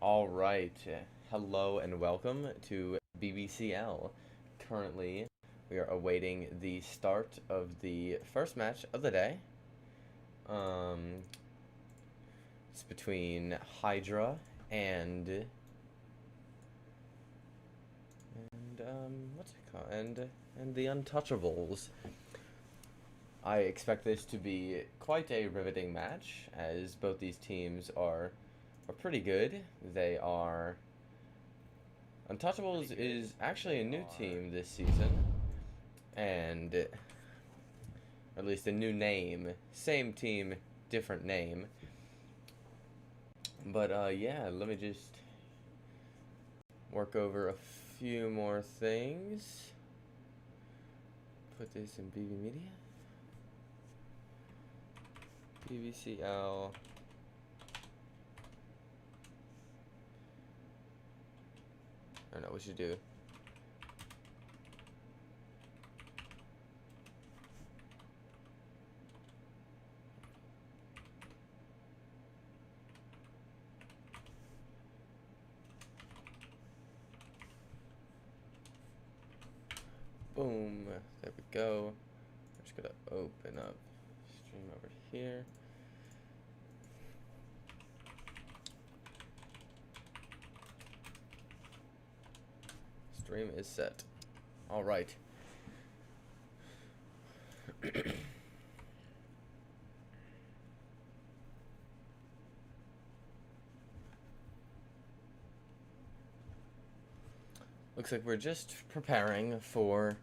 All right. Hello and welcome to BBCL. Currently, we are awaiting the start of the first match of the day. It's between Hydra and what's it called? And the Untouchables. I expect this to be quite a riveting match, as both these teams are pretty good. They are. Untouchables is actually a new team this season, and at least a new name. Same team, different name. But yeah, let me just work over a few more things. Put this in BB Media. BBCL. I don't know what you do. Boom. There we go. I'm just gonna open up stream over here. Stream is set. All right. Looks like we're just preparing for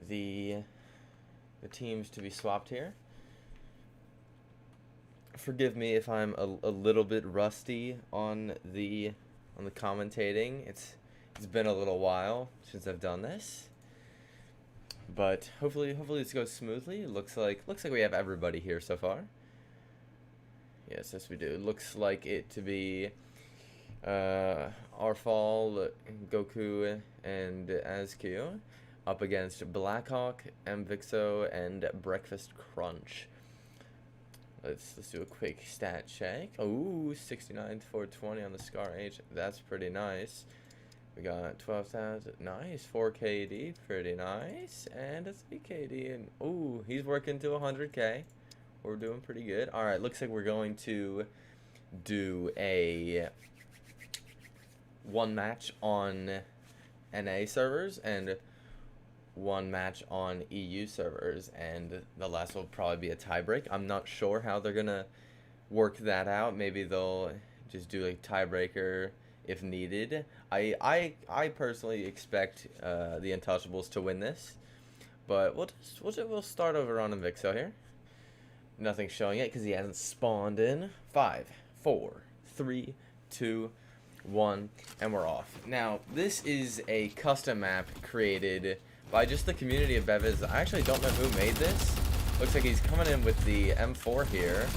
the teams to be swapped here. Forgive me if I'm a little bit rusty on the commentating. It's been a little while since I've done this, but hopefully this goes smoothly. It looks like we have everybody here so far. Yes, we do. It looks like it to be Arfall, Goku, and Azku up against Blackhawk, Mvixo, and Breakfast Crunch. Let's do a quick stat check. Ooh, 69 to 420 on the Scar H. That's pretty nice. We got 12,000. Nice. 4 KD. Pretty nice. And a 3 KD. And ooh, he's working to 100K. We're doing pretty good. All right, looks like we're going to do a one match on NA servers and one match on EU servers, and the last will probably be a tiebreak. I'm not sure how they're gonna work that out. Maybe they'll just do a tiebreaker if needed. I personally expect the Untouchables to win this, but we'll start over on Invixo here. Nothing showing yet because he hasn't spawned in. 5, 4, 3, 2, 1, and we're off. Now, this is a custom map created by just the community of Bevis. I actually don't know who made this. Looks like he's coming in with the M4 here.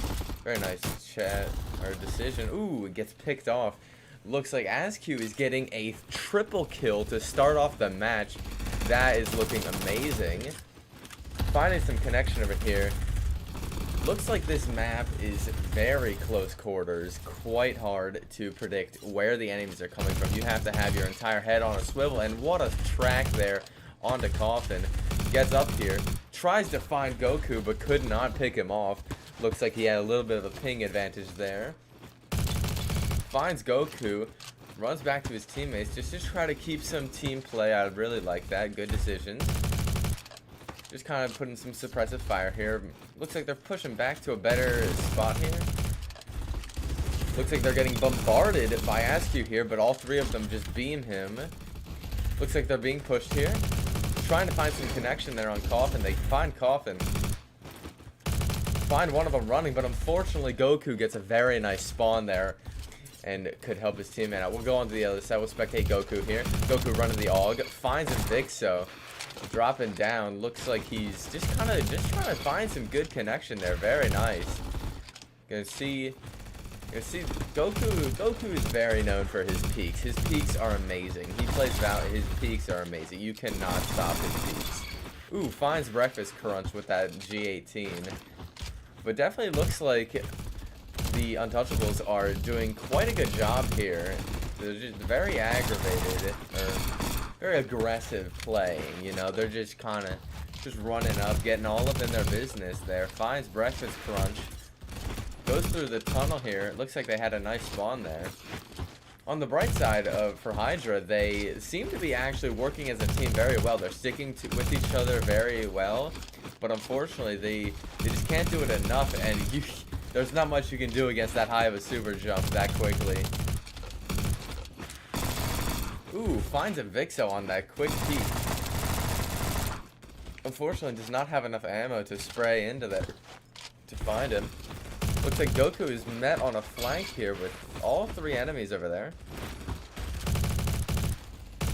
Very nice chat or decision. Ooh, it gets picked off. Looks like Azku is getting a triple kill to start off the match. That is looking amazing. Finding some connection over here. Looks like this map is very close quarters, quite hard to predict where the enemies are coming from. You have to have your entire head on a swivel, and what a track there onto Coffin. Gets up here, tries to find Goku, but could not pick him off. Looks like he had a little bit of a ping advantage there. Finds Goku, runs back to his teammates just to try to keep some team play. I really like that. Good decisions. Just kind of putting some suppressive fire here. Looks like they're pushing back to a better spot here. Looks like they're getting bombarded by Azku here, but all three of them just beam him. Looks like they're being pushed here. Trying to find some connection there on Coffin. They find Coffin. Find one of them running, but unfortunately Goku gets a very nice spawn there and could help his teammate out. We'll go on to the other side. We'll spectate Goku here. Goku running the AUG. Finds a Vixo. Dropping down. Looks like he's just trying to find some good connection there. Very nice. Gonna see Goku is very known for his peaks. His peaks are amazing. He plays Val. His peaks are amazing. You cannot stop his peaks. Ooh, finds Breakfast Crunch with that G18. But definitely looks like the the Untouchables are doing quite a good job here. They're just very aggravated, or very aggressive playing, you know. They're just kind of just running up, getting all up in their business there. Finds Breakfast Crunch. Goes through the tunnel here. It looks like they had a nice spawn there. On the bright side for Hydra, they seem to be actually working as a team very well. They're sticking with each other very well, but unfortunately they just can't do it enough, and there's not much you can do against that high of a super jump that quickly. Ooh, finds a Vixo on that quick peek. Unfortunately, does not have enough ammo to spray into that to find him. Looks like Goku is met on a flank here with all 3 enemies over there.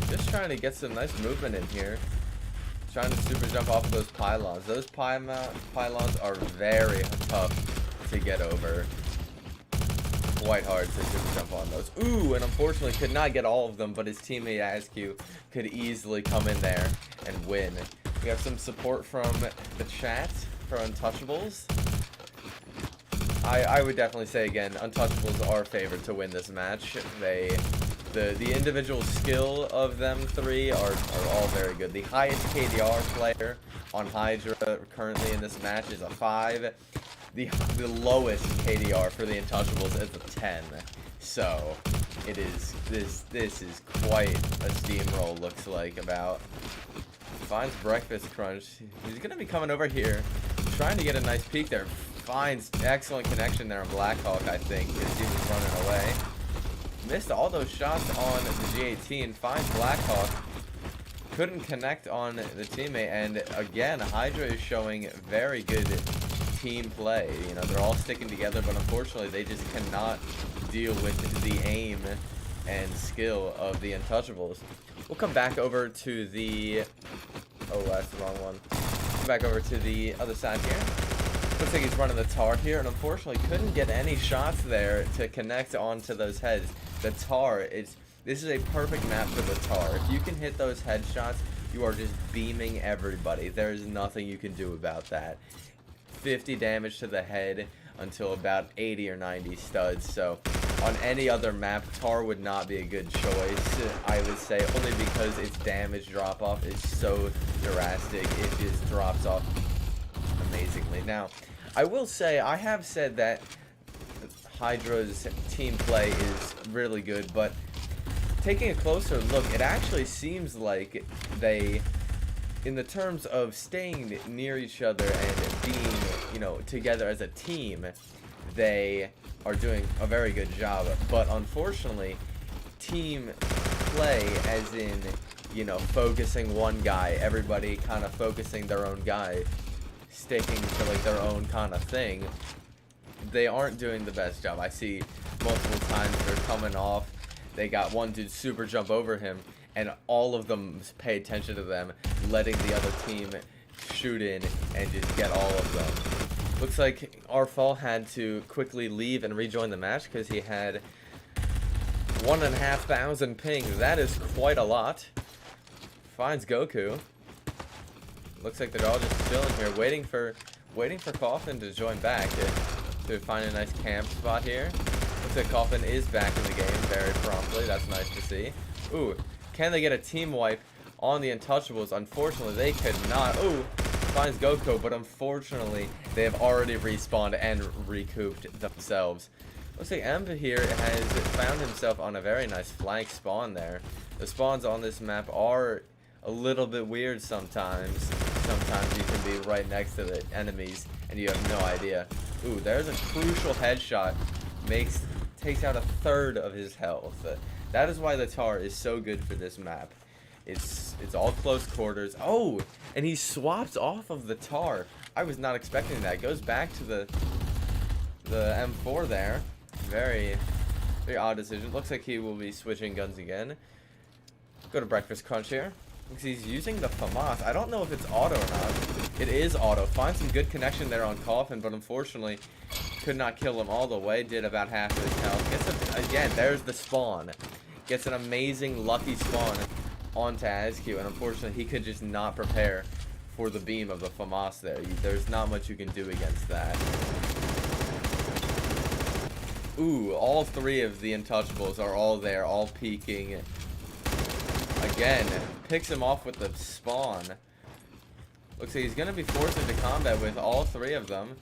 Just trying to get some nice movement in here. Trying to super jump off of those pylons. Those pylons are very tough to get over. Quite hard to super jump on those. Ooh, and unfortunately could not get all of them, but his teammate Askew could easily come in there and win. We have some support from the chat for Untouchables. I would definitely say again, Untouchables are favored to win this match. The individual skill of them 3 are all very good. The highest KDR player on Hydra currently in this match is a 5. The lowest KDR for the Untouchables is a 10. So it is this is quite a steamroll, looks like. About finds Breakfast Crunch. He's gonna be coming over here, trying to get a nice peek there. Finds excellent connection there on Blackhawk, I think, as he was running away. Missed all those shots on the G18. Finds Blackhawk. Couldn't connect on the teammate, and again, Hydra is showing very good team play. You know, they're all sticking together, but unfortunately, they just cannot deal with the aim and skill of the Untouchables. We'll come back over to the... Oh, that's the wrong one. Come back over to the other side here. Looks like he's running the Tar here, and unfortunately couldn't get any shots there to connect onto those heads. The Tar, this is a perfect map for the Tar. If you can hit those headshots, you are just beaming everybody. There is nothing you can do about that. 50 damage to the head until about 80 or 90 studs. So on any other map, Tar would not be a good choice, I would say, only because its damage drop off is so drastic. It just drops off amazingly. Now, I will say, I have said that Hydra's team play is really good, but taking a closer look, it actually seems like they, in the terms of staying near each other and being, you know, together as a team, they are doing a very good job. But unfortunately, team play, as in, you know, focusing one guy, everybody kind of focusing their own guy, sticking to like their own kind of thing, they aren't doing the best job. I see multiple times they're coming off, they got one dude super jump over him, and all of them pay attention to them, letting the other team shoot in and just get all of them. Looks like Arfall had to quickly leave and rejoin the match because he had 1,500 ping. That is quite a lot. Finds Goku. Looks like they're all just chilling here, waiting for Coffin to join back to find a nice camp spot here. Looks like Coffin is back in the game very promptly. That's nice to see. Ooh, can they get a team wipe on the Untouchables? Unfortunately, they could not. Ooh, finds Goku, but unfortunately, they have already respawned and recouped themselves. Looks like Emp here has found himself on a very nice flank spawn there. The spawns on this map are a little bit weird sometimes. Sometimes you can be right next to the enemies and you have no idea. Ooh, there's a crucial headshot. Takes out a third of his health. That is why the Tar is so good for this map. It's all close quarters. Oh, and he swaps off of the Tar. I was not expecting that. Goes back to the M4 there. Very odd decision. Looks like he will be switching guns again. Go to Breakfast Crunch here. Looks he's using the FAMAS. I don't know if it's auto or not. It is auto. Finds some good connection there on Coffin, but unfortunately could not kill him all the way. Did about half of his health. Again, there's the spawn. Gets an amazing lucky spawn onto Askew, and unfortunately he could just not prepare for the beam of the FAMAS there. There's not much you can do against that. Ooh, all three of the Untouchables are all there, all peeking. Again, picks him off with the spawn. Looks like he's going to be forced into combat with all three of them.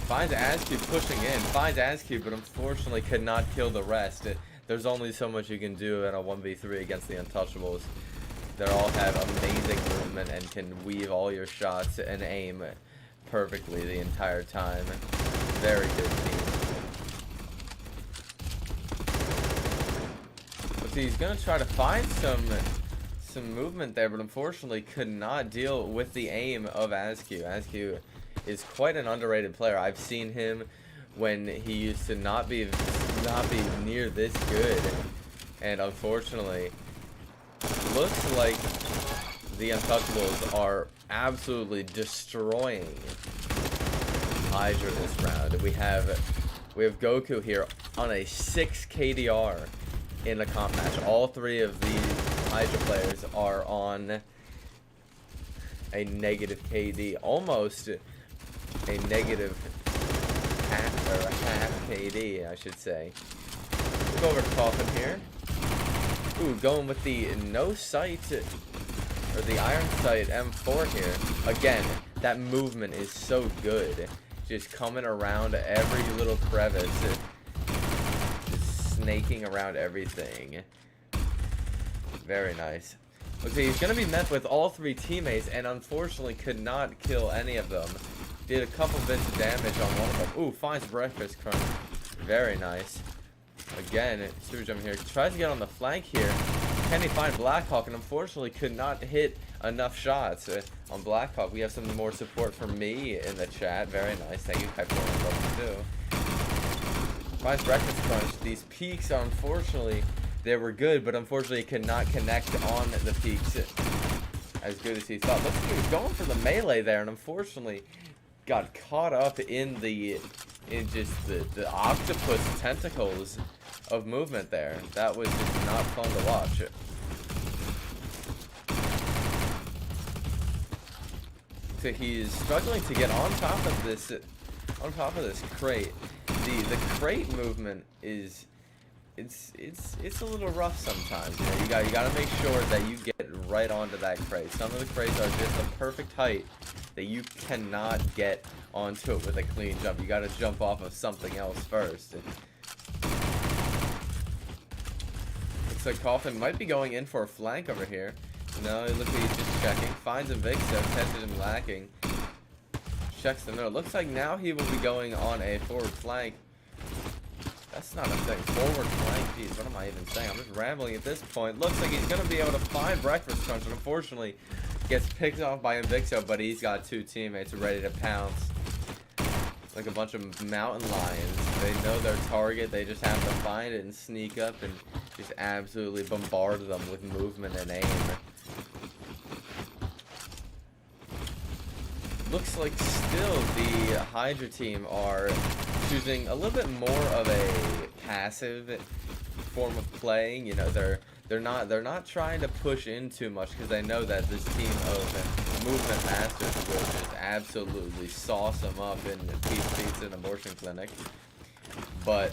Finds Askew pushing in. Finds Askew, but unfortunately could not kill the rest. There's only so much you can do in a 1v3 against the Untouchables. They all have amazing movement and can weave all your shots and aim perfectly the entire time. Very good team. But he's going to try to find some movement there, but unfortunately could not deal with the aim of Askew. Askew is quite an underrated player. I've seen him when he used to not be near this good, and unfortunately looks like the Untouchables are absolutely destroying Hydra this round. We have Goku here on a 6 KDR in a comp match. All three of these Hydra players are on a negative KD, almost a negative half KD, I should say. We'll go over to Coffin here. Ooh, going with the no sight, or the iron sight M4 here. Again, that movement is so good. Just coming around every little crevice, just snaking around everything. Very nice. Okay, he's going to be met with all three teammates, and unfortunately could not kill any of them. Did a couple bits of damage on one of them. Ooh, finds Breakfast Crunch. Very nice. Again, super jump here. Tries to get on the flank here. Can he find Blackhawk? And unfortunately could not hit enough shots on Blackhawk. We have some more support from me in the chat. Very nice. Thank you, Pipe412. Finds Breakfast Crunch. These peaks are unfortunately, they were good, but unfortunately could not connect on the peaks as good as he thought. Looks like he was going for the melee there, and unfortunately got caught up in just the octopus tentacles of movement there. That was just not fun to watch. So he's struggling to get on top of this crate. The crate movement is it's a little rough sometimes. You know, you gotta make sure that you get right onto that crate. Some of the crates are just the perfect height that you cannot get onto it with a clean jump. You gotta jump off of something else first. Looks like Coffin might be going in for a flank over here. No, it looks like he's just checking. Finds Invicto, tested him lacking. Checks the note. Looks like now he will be going on a forward flank. That's not a thing. Forward flank? Jeez, what am I even saying? I'm just rambling at this point. Looks like he's going to be able to find Breakfast Crunch, and unfortunately gets picked off by Invicto, but he's got two teammates ready to pounce. Like a bunch of mountain lions. They know their target. They just have to find it and sneak up and just absolutely bombard them with movement and aim. Looks like still the Hydra team are choosing a little bit more of a passive form of playing. You know, they're not trying to push in too much because they know that this team of movement masters will just absolutely sauce them up in Pizza and Abortion Clinic. But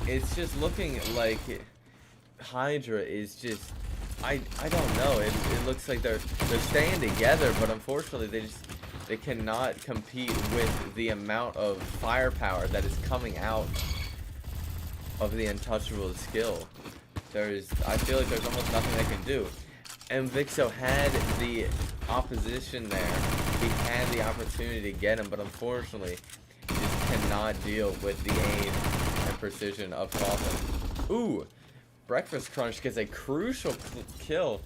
it's just looking like Hydra is just, I don't know. It looks like they're staying together, but unfortunately they cannot compete with the amount of firepower that is coming out of the Untouchables skill. I feel like there's almost nothing they can do. And Invicto had the opposition there. He had the opportunity to get him, but unfortunately just cannot deal with the aim and precision of Coffin. Ooh! Breakfast Crunch gets a crucial kill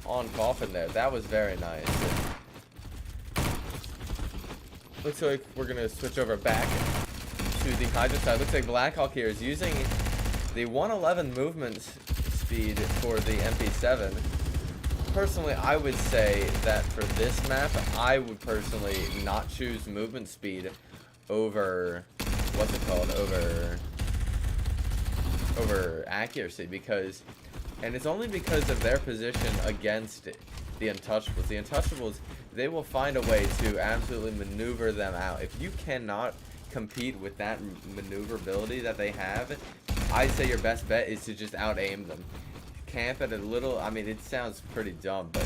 on Coffin there. That was very nice. Looks like we're going to switch over back to the Hydra side. Looks like Blackhawk here is using the 111 movement speed for the MP7. Personally, I would say that for this map, I would personally not choose movement speed over, what's it called, over accuracy, because, and it's only because of their position against the Untouchables. The Untouchables, they will find a way to absolutely maneuver them out. If you cannot compete with that maneuverability that they have, I'd say your best bet is to just out-aim them. Camp at a little, I mean, it sounds pretty dumb, but,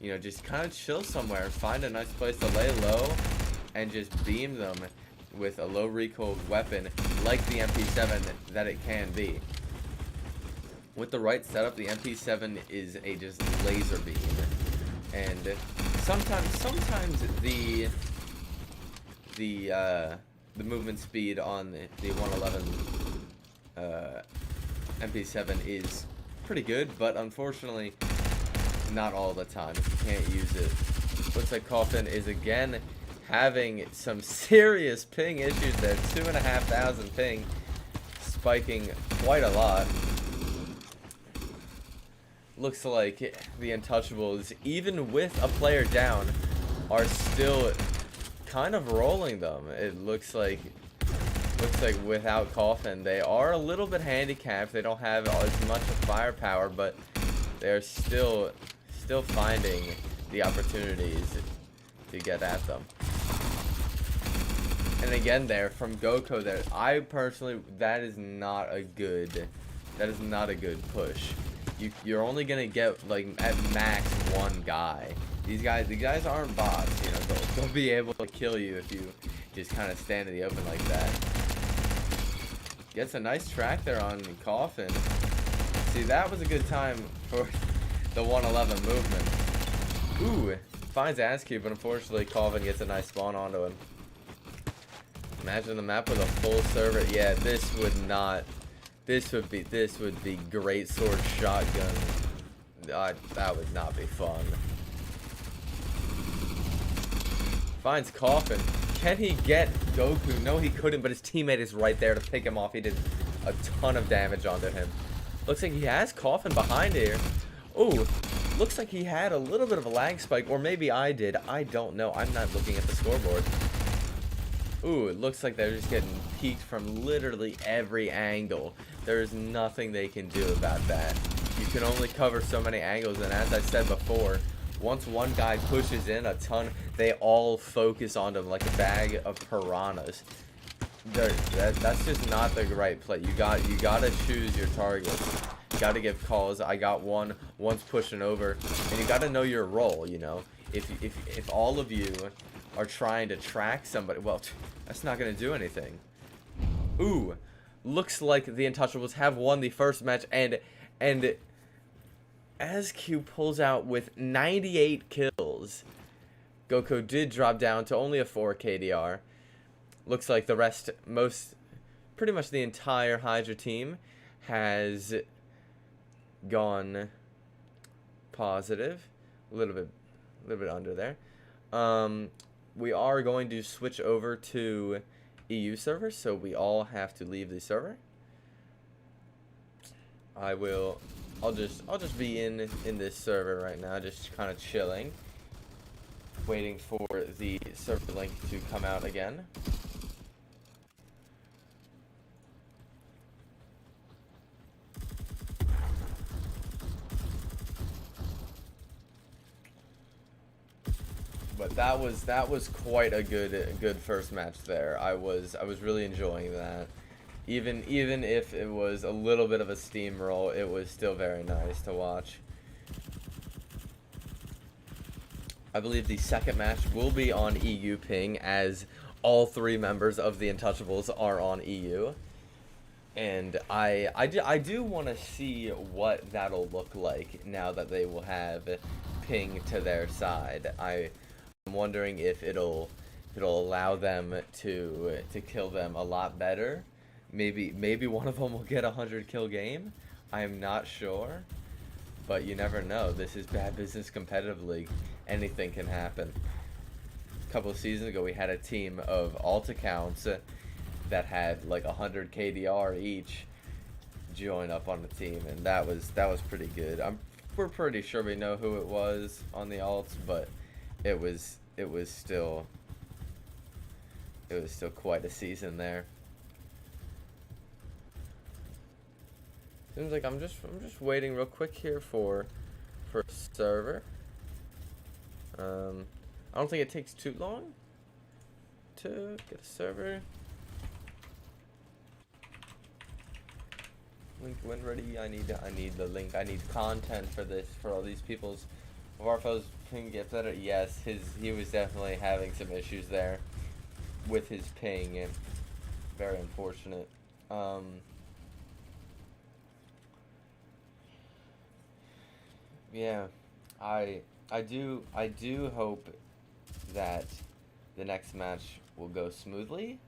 you know, just kind of chill somewhere, find a nice place to lay low, and just beam them with a low recoil weapon like the MP7 that it can be. With the right setup, the MP7 is a just laser beam, and sometimes the movement speed on the 111 MP7 is pretty good, but unfortunately not all the time. You can't use it. Looks like Coffin is again having some serious ping issues there. 2,500 ping, spiking quite a lot. Looks like the Untouchables, even with a player down, are still kind of rolling them. It looks like without Coffin, they are a little bit handicapped. They don't have as much firepower, but they're still finding the opportunities to get at them. And again, there from Goko, there, I personally, that is not a good push. You're only gonna get like at max one guy. These guys aren't bots, you know. They'll be able to kill you if you just kind of stand in the open like that. Gets a nice track there on Coffin. See, that was a good time for the 111 movement. Ooh, finds Askew, but unfortunately Coffin gets a nice spawn onto him. Imagine the map with a full server. Yeah, this would be great sword shotgun. That would not be fun. Finds Coffin. Can he get Goku? No, he couldn't, but his teammate is right there to pick him off. He did a ton of damage onto him. Looks like he has Coffin behind here. Ooh, looks like he had a little bit of a lag spike, or maybe I did. I don't know. I'm not looking at the scoreboard. Ooh, it looks like they're just getting peeked from literally every angle. There's nothing they can do about that. You can only cover so many angles, and as I said before, once one guy pushes in a ton, they all focus on him like a bag of piranhas. That's just not the right play. You gotta choose your targets. You gotta give calls. I got one's pushing over, and you gotta know your role. You know, if all of you are trying to track somebody, well, that's not gonna do anything. Ooh, looks like the Untouchables have won the first match, and Askew pulls out with 98 kills. Goko did drop down to only a 4 KDR. Looks like the rest, pretty much the entire Hydra team has gone positive. A little bit under there. We are going to switch over to EU server, so we all have to leave the server. I'll just be in this server right now, just kind of chilling, waiting for the server link to come out again. But that was quite a good first match there. I was really enjoying that. Even if it was a little bit of a steamroll, it was still very nice to watch. I believe the second match will be on EU ping, as all 3 members of the Untouchables are on EU. And I do want to see what that'll look like now that they will have ping to their side. I'm wondering if it'll allow them to kill them a lot better. Maybe one of them will get a 100 kill game. I am not sure, but you never know. This is Bad Business Competitive League. Anything can happen. A couple of seasons ago, we had a team of alt accounts that had like 100 KDR each join up on the team, and that was pretty good. We're pretty sure we know who it was on the alts, but it was still quite a season there. Seems like I'm just waiting real quick here for server. I don't think it takes too long to get a server. Link when ready. I need the link. I need content for this, for all these people's. Varfo's ping get better. Yes, he was definitely having some issues there with his ping. Very unfortunate. Yeah, I do hope that the next match will go smoothly.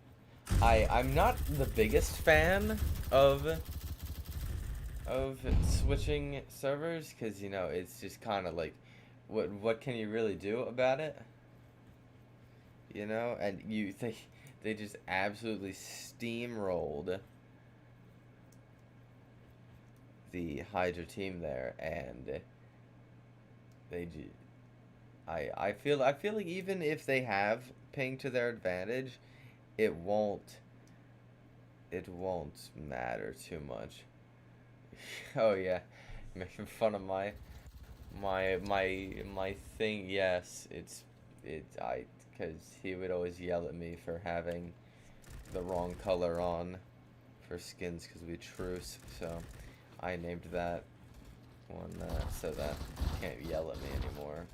I'm not the biggest fan of switching servers, because, you know, it's just kind of like, what can you really do about it, you know? And they just absolutely steamrolled the Hydra team there, and I feel like even if they have ping to their advantage, it won't matter too much. Oh yeah, making fun of my thing. Yes, because he would always yell at me for having the wrong color on for skins because we truce. So I named that one that so that he can't yell at me anymore.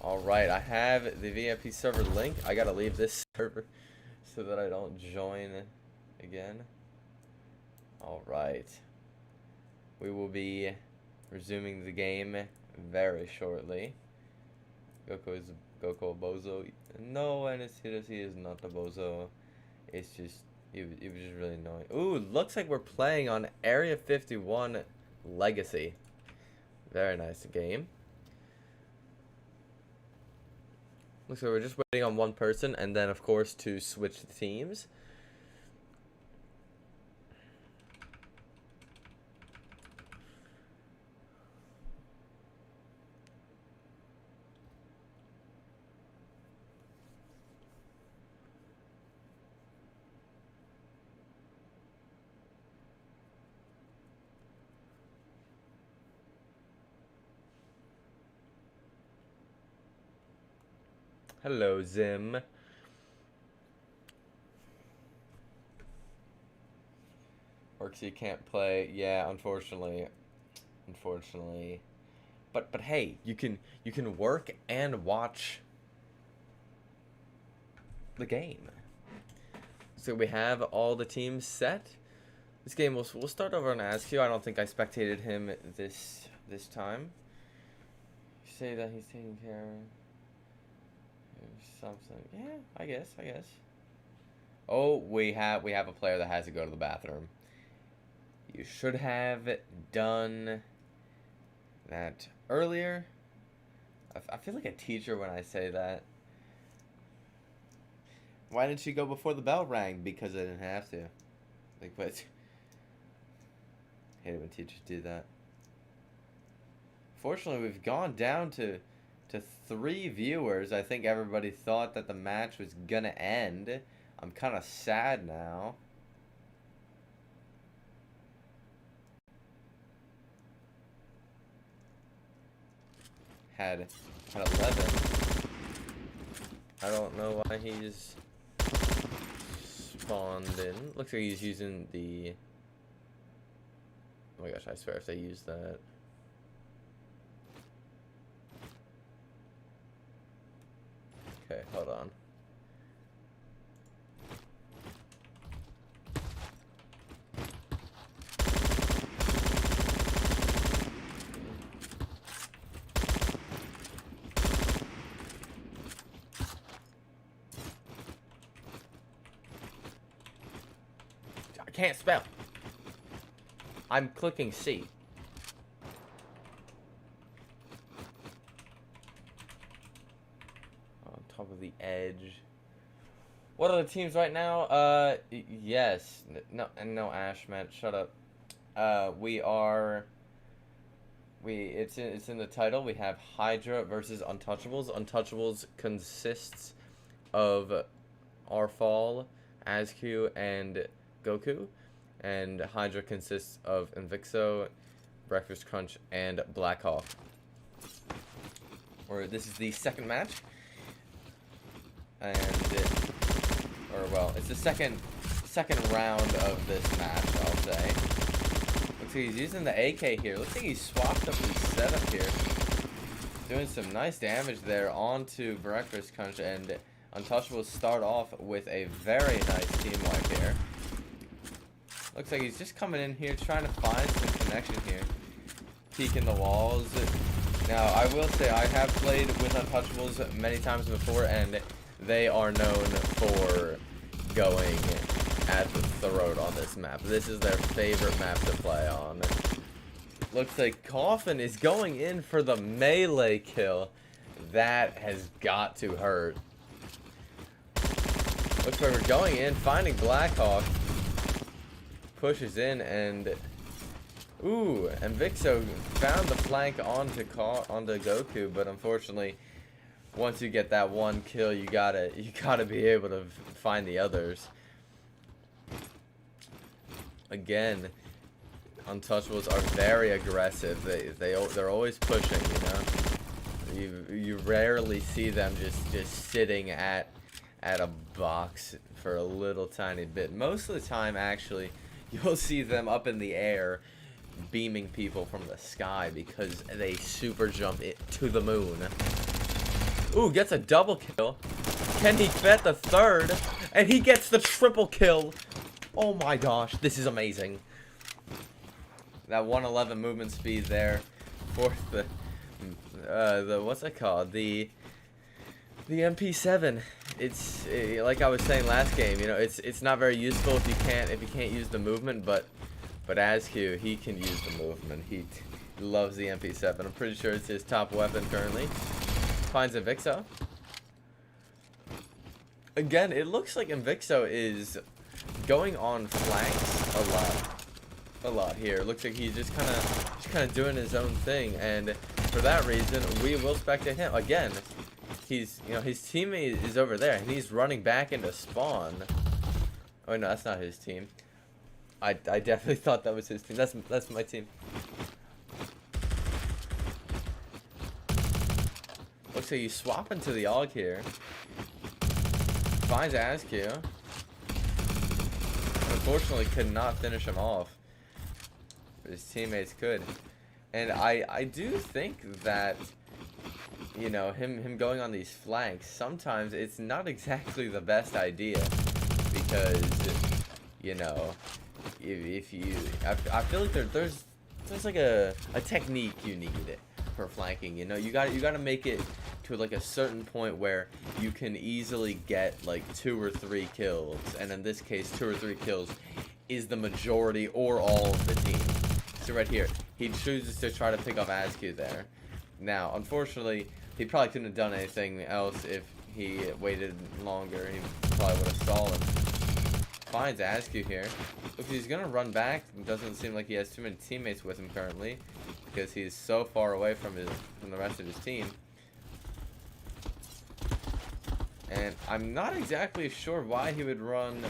Alright, I have the VIP server link. I gotta leave this server so that I don't join again. Alright. We will be resuming the game very shortly. Goku is a bozo. No, and he is not a bozo. It's just, it was just really annoying. Ooh, looks like we're playing on Area 51 Legacy. Very nice game. Looks like we're just waiting on one person, and then, of course, to switch the teams. Hello, Zim. Works you can't play. Yeah, unfortunately. But hey, you can work and watch the game. So we have all the teams set. This game we'll start over on Askew. I don't think I spectated him this time. You say that he's taking care of something. Yeah, I guess. Oh, we have a player that has to go to the bathroom. You should have done that earlier. I feel like a teacher when I say that. Why didn't she go before the bell rang? Because I didn't have to. Like, what? I hate it when teachers do that. Fortunately, we've gone down to 3 viewers. I think everybody thought that the match was gonna end. I'm kind of sad now. Had 11. I don't know why he's spawned in. Looks like he's using the... Oh my gosh, I swear if they use that. Okay, hold on. I can't spell. I'm clicking C. On top of the edge. What are the teams right now? Yes. No, Ash, man, shut up. It's in the title. We have Hydra versus Untouchables. Untouchables consists of Arfall, Askew, and Goku. And Hydra consists of Invixo, Breakfast Crunch and Blackhawk. Or this is the second match. And it's the second round of this match, I'll say. Looks like he's using the AK here. Looks like he swapped up his setup here. Doing some nice damage there onto Breakfast Crunch, and Untouchables start off with a very nice team wipe here. Looks like he's just coming in here trying to find some connection here. Peeking the walls. Now, I will say I have played with Untouchables many times before, and they are known for going at the throat on this map. This is their favorite map to play on. Looks like Coffin is going in for the melee kill. That has got to hurt. Looks like we're going in, finding Blackhawk. Pushes in, and ooh, and Vixo found the flank onto Goku, but unfortunately, once you get that one kill, you gotta be able to find the others. Again, Untouchables are very aggressive. They're always pushing, you know. You rarely see them just sitting at a box for a little tiny bit. Most of the time, actually, you'll see them up in the air beaming people from the sky because they super jump it to the moon. Ooh, gets a double kill. Can he get the third? And he gets the triple kill. Oh my gosh, this is amazing. That 111 movement speed there for the what's it called? The MP7. It's like I was saying last game, you know, it's not very useful if you can't use the movement, but ASQ, he can use the movement. He loves the MP7. I'm pretty sure it's his top weapon currently. Finds Invixo. Again, it looks like Invixo is going on flanks a lot here. Looks like he's just kind of doing his own thing, and for that reason, we will spectate him again. He's, you know, his teammate is over there, and he's running back into spawn. Oh no, that's not his team. I definitely thought that was his team. That's my team. Looks like he's swapping to the AUG here. Finds ASQ. Unfortunately, could not finish him off. But his teammates could. And I do think that, you know, him going on these flanks, sometimes it's not exactly the best idea. Because, you know, if you... I feel like there's like a technique you need for flanking, you know. You gotta make it to like a certain point where you can easily get like 2 or 3 kills, and in this case 2 or 3 kills is the majority or all of the team. So right here, he chooses to try to pick up ASQ there. Now, unfortunately, he probably couldn't have done anything else if he waited longer. He probably would have stalled him. Finds ASQ here. Look, he's gonna run back. It doesn't seem like he has too many teammates with him currently, because he's so far away from the rest of his team. And I'm not exactly sure why he would run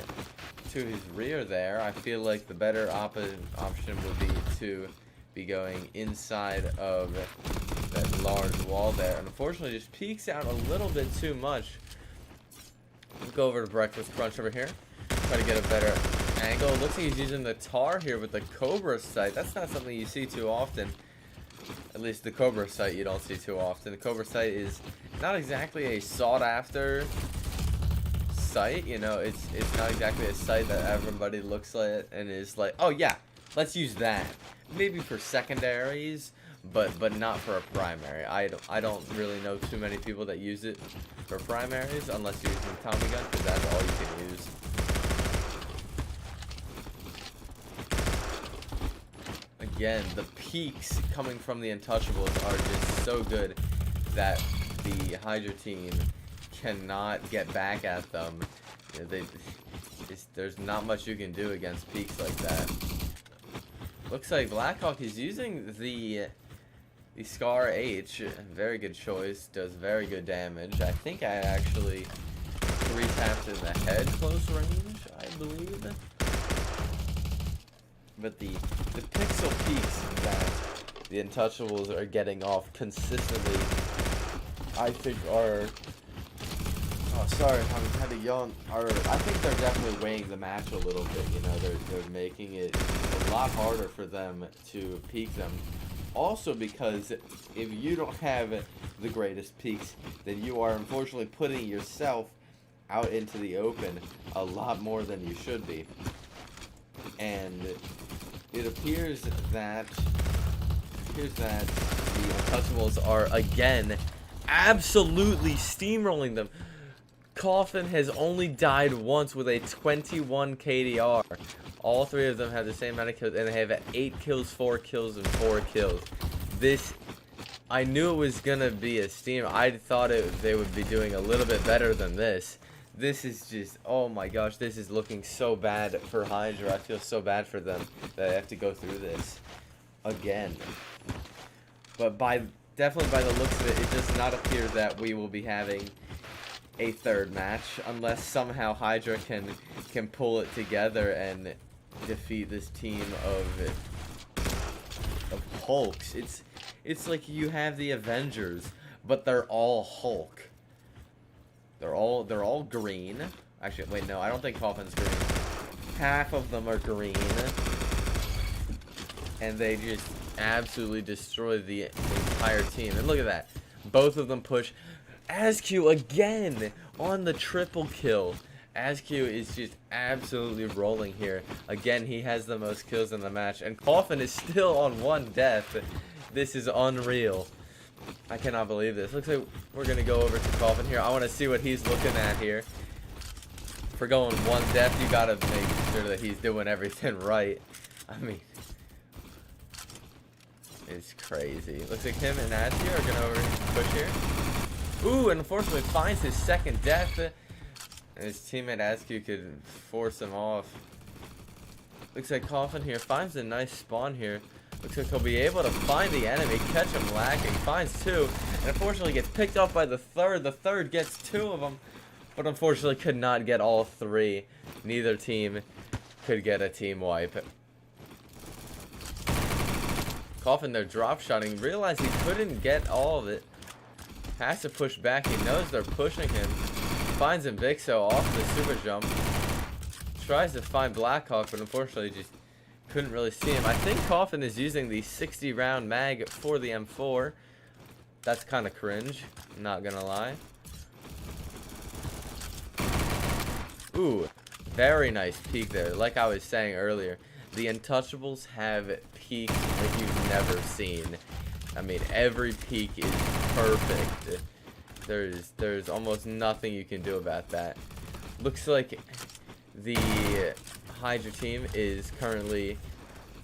to his rear there. I feel like the better option would be to be going inside of that large wall there. And unfortunately, just peeks out a little bit too much. Let's go over to Breakfast Crunch over here. Try to get a better angle. Looks like he's using the tar here with the Cobra sight. That's not something you see too often. At least the Cobra sight you don't see too often. The Cobra sight is not exactly a sought after sight, you know. It's not exactly a sight that everybody looks at and is like, oh yeah, let's use that. Maybe for secondaries, but not for a primary. I don't really know too many people that use it for primaries unless you're using Tommy gun, because that's all you can use. Again, the peaks coming from the Untouchables are just so good that the Hydra team cannot get back at them. You know, there's not much you can do against peaks like that. Looks like Blackhawk is using the Scar H. Very good choice. Does very good damage. I think I actually 3 taps in the head close range, I believe. But the pixel peaks that the Untouchables are getting off consistently, I think are... Oh, sorry, I'm kind of young. I think they're definitely weighing the match a little bit. You know, they're making it a lot harder for them to peak them. Also, because if you don't have the greatest peaks, then you are unfortunately putting yourself out into the open a lot more than you should be. And it appears that the Untouchables are again absolutely steamrolling them. Coffin has only died once with a 21 KDR. All three of them have the same amount of kills, and they have 8 kills, 4 kills, and 4 kills. This, I knew it was gonna be a steam. I thought they would be doing a little bit better than this. This is just, oh my gosh, this is looking so bad for Hydra. I feel so bad for them that I have to go through this again. But definitely by the looks of it, it does not appear that we will be having a third match unless somehow Hydra can pull it together and defeat this team of Hulks. It's like you have the Avengers, but they're all Hulk. They're all green. Actually, wait, no, I don't think Coffin's green. Half of them are green, and they just absolutely destroy the entire team. And look at that, both of them push. ASQ again on the triple kill. ASQ is just absolutely rolling here. Again, he has the most kills in the match, and Coffin is still on 1 death. This is unreal. I cannot believe this. Looks like we're gonna go over to Coffin here. I want to see what he's looking at here. For going 1 death, you gotta make sure that he's doing everything right. I mean, it's crazy. Looks like him and ASQ are gonna push here. Ooh, and unfortunately finds his 2nd death. And his teammate ASQ could force him off. Looks like Coffin here finds a nice spawn here. Looks like he'll be able to find the enemy, catch him lacking, finds 2, and unfortunately gets picked up by the 3rd. The 3rd gets 2 of them, but unfortunately could not get all 3. Neither team could get a team wipe. Coffin there drop shotting, realized he couldn't get all of it. Has to push back. He knows they're pushing him. Finds Invicso off the super jump. Tries to find Blackhawk, but unfortunately just couldn't really see him. I think Coffin is using the 60 round mag for the M4. That's kind of cringe, not gonna lie. Ooh, very nice peek there. Like I was saying earlier, the Untouchables have peaks that you've never seen. I mean, every peak is perfect. There's almost nothing you can do about that. Looks like the Hydra team is currently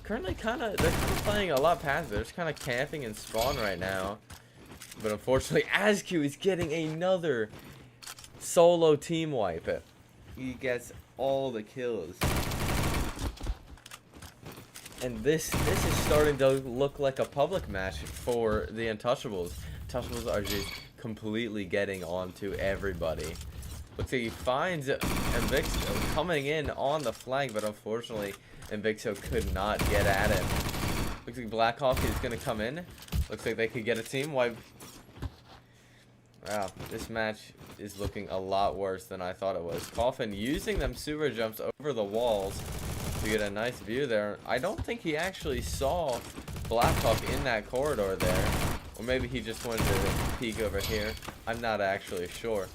kind of playing a lot passive. They're just kind of camping and spawn right now. But unfortunately, ASQ is getting another solo team wipe. He gets all the kills. And this is starting to look like a public match for the Untouchables. Untouchables are just completely getting onto everybody. Looks like he finds Invicso coming in on the flank, but unfortunately Invicso could not get at him. Looks like Blackhawk is going to come in. Looks like they could get a team wipe. Wow, this match is looking a lot worse than I thought it was. Coffin using them super jumps over the walls to get a nice view there. I don't think he actually saw Blackhawk in that corridor there. Or maybe he just wanted to peek over here. I'm not actually sure.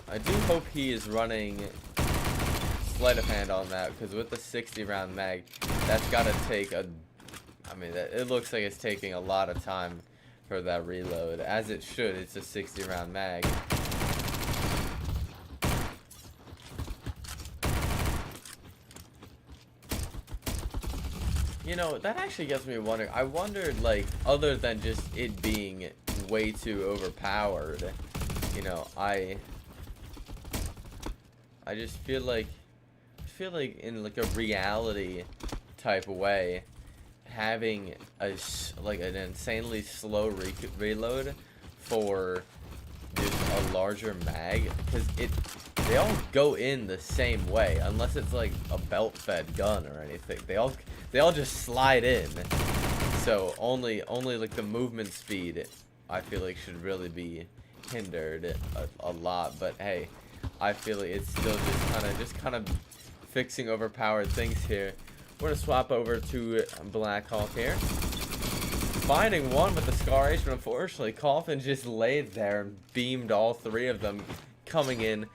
I do hope he is running sleight of hand on that, because with the 60 round mag, that's got to take a... I mean, it looks like it's taking a lot of time for that reload. As it should, it's a 60 round mag. You know, that actually gets me wondering. I wondered, like, other than just it being way too overpowered, you know, I just feel like in like a reality type of way, having an insanely slow reload for just a larger mag, because they all go in the same way, unless it's like a belt-fed gun or anything. They all just slide in. So only like the movement speed, I feel like, should really be hindered a lot. But hey, I feel like it's still just kind of fixing overpowered things here. We're gonna swap over to Blackhawk here, finding one with the Scar H, but unfortunately Coffin just laid there and beamed all three of them, coming in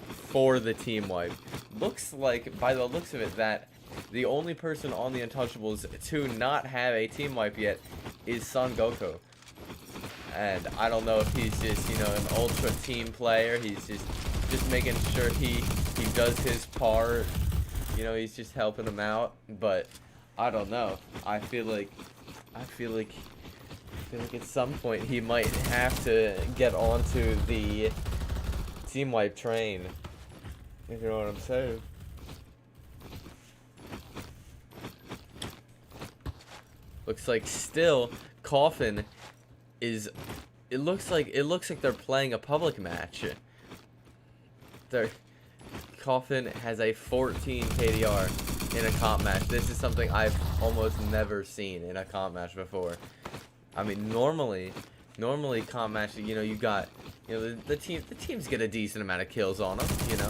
for the team wipe. Looks like, by the looks of it, that the only person on the Untouchables to not have a team wipe yet is Son Goku. And I don't know if he's just, you know, an ultra team player. He's just making sure he does his part. You know, he's just helping him out. But I don't know. I feel like at some point he might have to get onto the team wipe train, if you know what I'm saying. Looks like still Coffin is. It looks like they're playing a public match. Coffin has a 14 KDR in a comp match. This is something I've almost never seen in a comp match before. I mean, normally comp match, you know, you got, you know, the teams get a decent amount of kills on them. You know,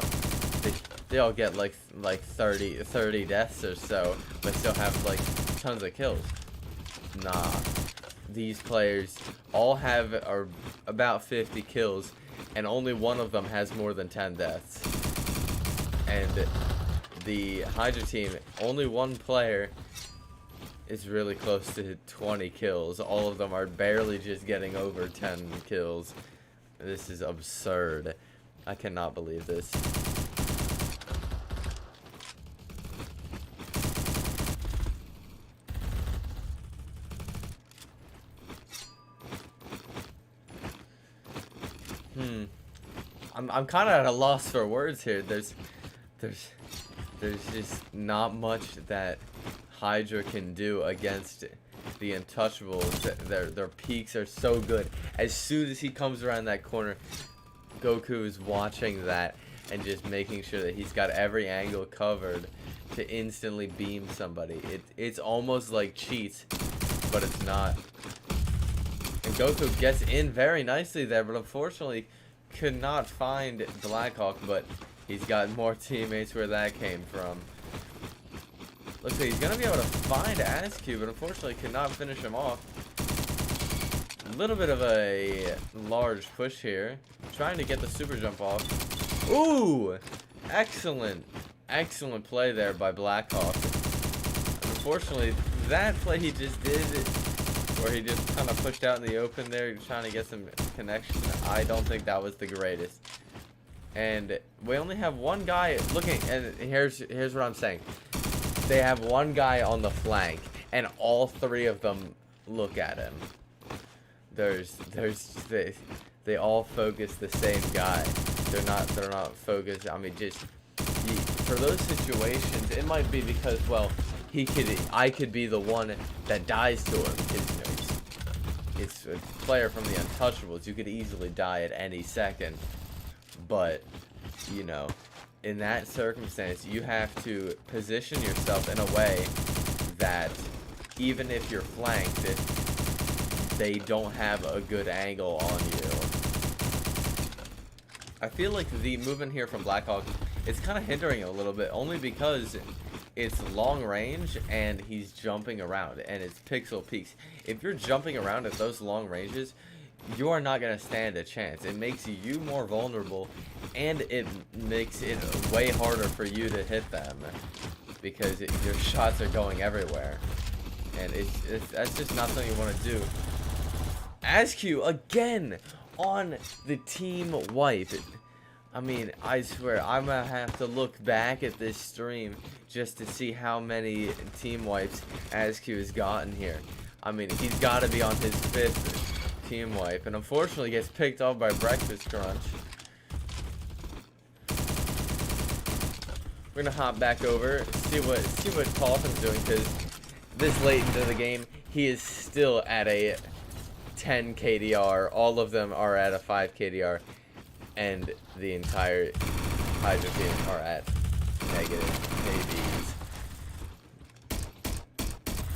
they all get like 30 deaths or so, but still have like tons of kills. Nah, these players all have about 50 kills, and only one of them has more than 10 deaths. And the Hydra team, only one player is really close to 20 kills. All of them are barely just getting over 10 kills. This is absurd. I cannot believe this. I'm kind of at a loss for words here. There's just not much that Hydra can do against the Untouchables. Their peaks are so good. As soon as he comes around that corner, Goku is watching that and just making sure that he's got every angle covered to instantly beam somebody. It's almost like cheats, but it's not. And Goku gets in very nicely there, but unfortunately could not find Blackhawk, but he's got more teammates where that came from. Looks like he's gonna be able to find ASQ, but unfortunately could not finish him off. A little bit of a large push here, trying to get the super jump off. Ooh, excellent play there by Blackhawk. Unfortunately, that play he just did, where he just kind of pushed out in the open there, trying to get some connection, I don't think that was the greatest. And we only have one guy looking, and here's what I'm saying. They have one guy on the flank, and all three of them look at him. They all focus the same guy. They're not focused. I mean, just for those situations, it might be because, well, I could be the one that dies to him. It's a player from the Untouchables. You could easily die at any second. But, you know, in that circumstance, you have to position yourself in a way that even if you're flanked, they don't have a good angle on you. I feel like the movement here from Blackhawk is kind of hindering it a little bit, only because it's long range and he's jumping around and it's pixel peaks. If you're jumping around at those long ranges, you are not going to stand a chance. It makes you more vulnerable, and it makes it way harder for you to hit them because your shots are going everywhere, and that's just not something you want to do. ASQ again on the team wipe. I mean, I swear, I'm going to have to look back at this stream just to see how many team wipes ASQ has gotten here. I mean, he's got to be on his 5th team wipe, and unfortunately gets picked off by Breakfast Crunch. We're going to hop back over, see what Coffin's doing, because this late into the game, he is still at a 10 KDR. All of them are at a 5 KDR. and the entire Hydra team are at negative KDs.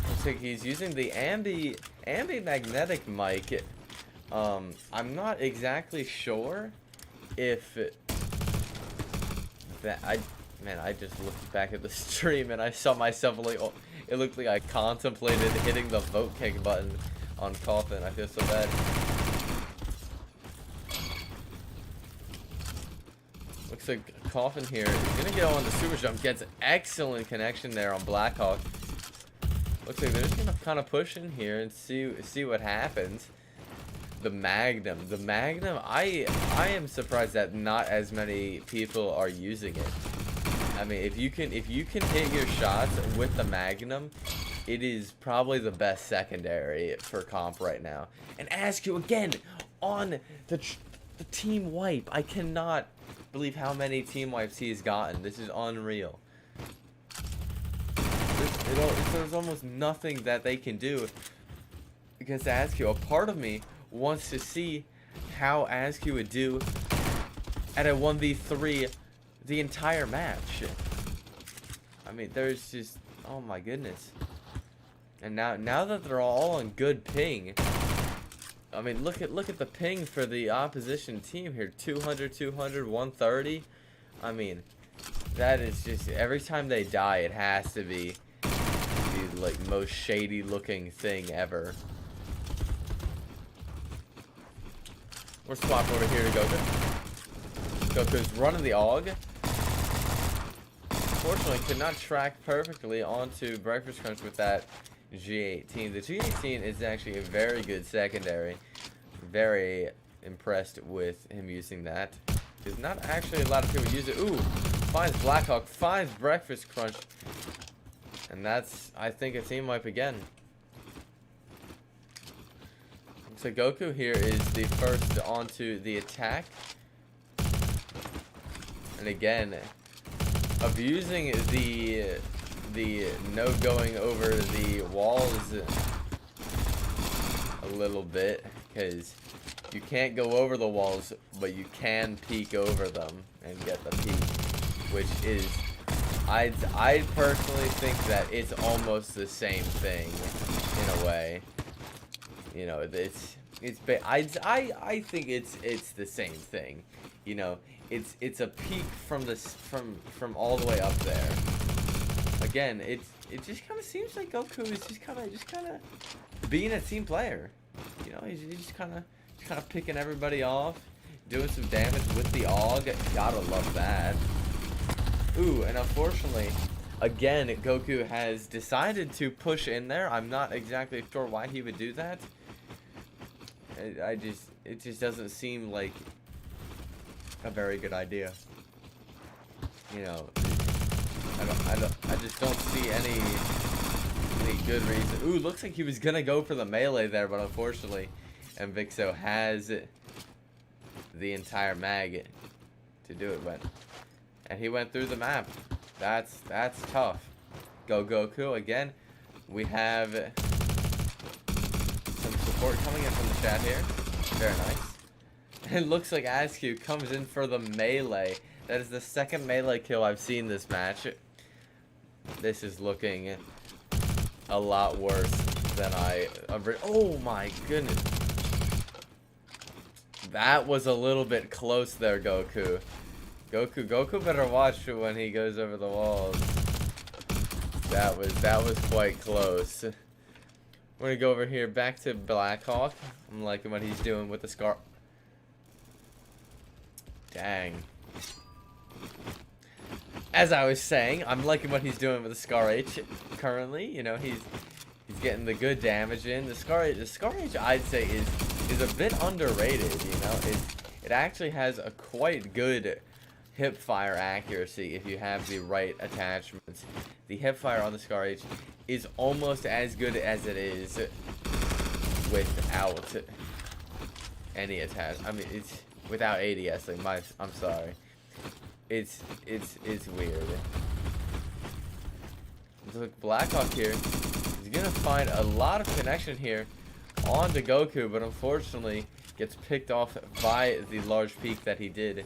Looks like he's using the ambi-magnetic mic. I'm not exactly sure if that I just looked back at the stream and I saw myself like, oh, it looked like I contemplated hitting the vote kick button on Coffin. I feel so bad. Looks like Coffin here is gonna go on the super jump. Gets excellent connection there on Blackhawk. Looks like they're just gonna kind of push in here and see what happens. The Magnum, I am surprised that not as many people are using it. I mean, if you can hit your shots with the Magnum, it is probably the best secondary for comp right now. And ask you again on the team wipe. I cannot believe how many team wipes he has gotten. This is unreal. There's almost nothing that they can do against ASCII. A part of me wants to see how ASCII would do at a 1v3 the entire match. I mean, there's just, oh my goodness. And now that they're all on good ping, I mean, look at the ping for the opposition team here. 200, 200, 130. I mean, that is just, every time they die, it has to be the like most shady looking thing ever. We're swapping over here to Goku. Goku's running the AUG. Unfortunately, could not track perfectly onto Breakfast Crunch with that G18. The G18 is actually a very good secondary. Very impressed with him using that. Because not actually a lot of people use it. Ooh, finds Blackhawk, finds Breakfast Crunch. And that's, I think, a team wipe again. So Goku here is the first onto the attack. And again, abusing the no going over the walls a little bit, because you can't go over the walls, but you can peek over them and get the peek, which is, I personally think that it's almost the same thing in a way. You know, I think it's the same thing. You know, it's a peak from all the way up there. Again, it just kind of seems like Goku is just kind of being a team player. You know, he's just kind of picking everybody off, doing some damage with the AUG. Gotta love that. Ooh, and unfortunately, again, Goku has decided to push in there. I'm not exactly sure why he would do that. It just doesn't seem like a very good idea. You know, I just don't see any good reason. Ooh, looks like he was gonna go for the melee there, but unfortunately, Vixo has the entire mag to do it with, and he went through the map. That's tough. Go Goku again. We have some support coming in from the chat here. Very nice. It looks like ASCII comes in for the melee. That is the second melee kill I've seen this match. This is looking a lot worse than oh my goodness. That was a little bit close there, Goku. Goku better watch when he goes over the walls. That was quite close. We're gonna go over here back to Blackhawk. I'm liking what he's doing with the Scar. Dang. As I was saying, I'm liking what he's doing with the Scar H currently. You know, he's getting the good damage in. The Scar H, I'd say is a bit underrated. You know, it actually has a quite good hip fire accuracy if you have the right attachments. The hip fire on the Scar H is almost as good as it is without any attach. I mean, it's without ADS. Like I'm sorry. It's weird. Look, Blackhawk here is gonna find a lot of connection here onto Goku, but unfortunately gets picked off by the large peak that he did.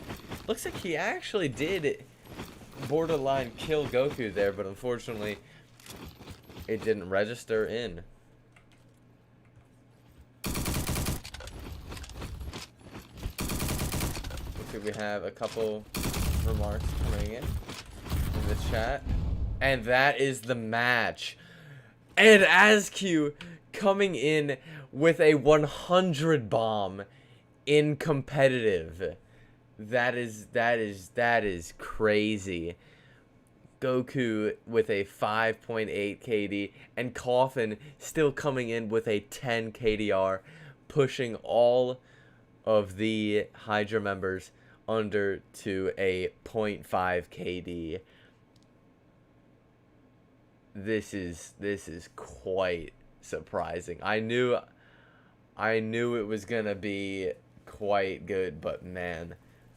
Looks like he actually did borderline kill Goku there, but unfortunately it didn't register in. Looks like we have a couple remarks coming in the chat. And that is the match. And ASQ coming in with a 100 bomb in competitive. That is crazy. Goku with a 5.8 KD and Coffin still coming in with a 10 KDR, pushing all of the Hydra members under to a 0.5 KD. This is quite surprising. I knew it was gonna be quite good, but man,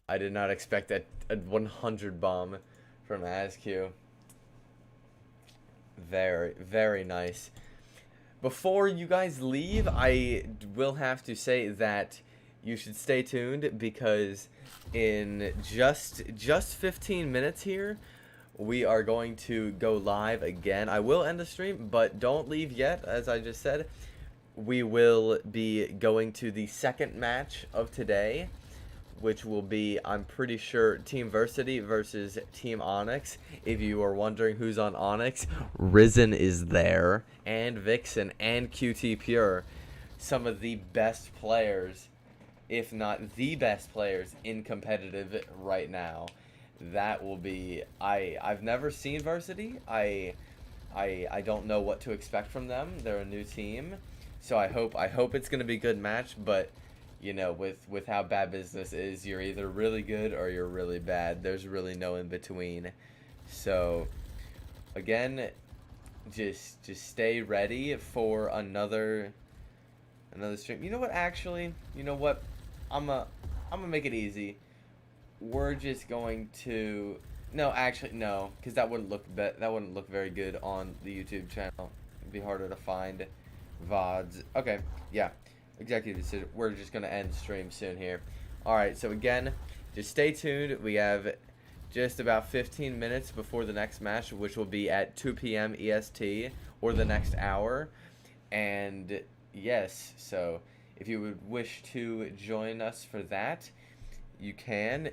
I did not expect a 100 bomb from ASQ. Very, very nice. Before you guys leave, I will have to say that you should stay tuned, because in just 15 minutes here, we are going to go live again. I will end the stream, but don't leave yet. As I just said, we will be going to the second match of today, which will be, I'm pretty sure, Team Versity versus Team Onyx. If you are wondering who's on Onyx, Risen is there, and Vixen, and QT Pure. Some of the best players, if not the best players, in competitive right now. That will be, I've never seen Versity. I don't know what to expect from them. They're a new team, so I hope it's gonna be a good match. But you know, with how Bad Business is, you're either really good or you're really bad. There's really no in between. So again, just stay ready for another stream. You know what? Actually, you know what? I'm gonna make it easy. We're just going to, no, actually no, because that wouldn't look very good on the YouTube channel. It'd be harder to find VODs. Okay, yeah, executive decision. We're just gonna end stream soon here. All right, so again, just stay tuned. We have just about 15 minutes before the next match, which will be at 2 p.m. EST, or the next hour. And yes, so if you would wish to join us for that, you can.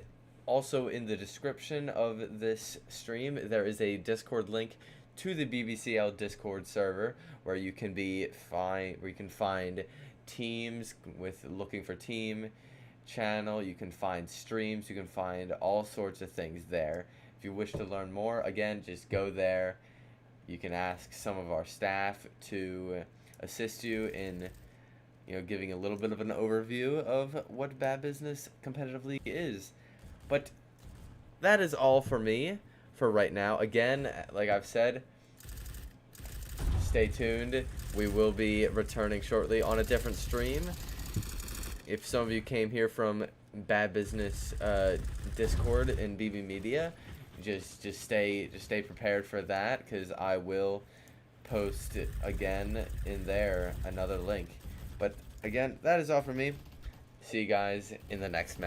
Also, in the description of this stream, there is a Discord link to the BBCL Discord server, where you can find teams with looking for team channel. You can find streams. You can find all sorts of things there. If you wish to learn more, again, just go there. You can ask some of our staff to assist you in, you know, giving a little bit of an overview of what Bad Business Competitive League is. But that is all for me for right now. Again, like I've said, stay tuned. We will be returning shortly on a different stream. If some of you came here from Bad Business Discord in BB Media, just stay prepared for that, because I will post it again in there, another link. But again, that is all for me. See you guys in the next match.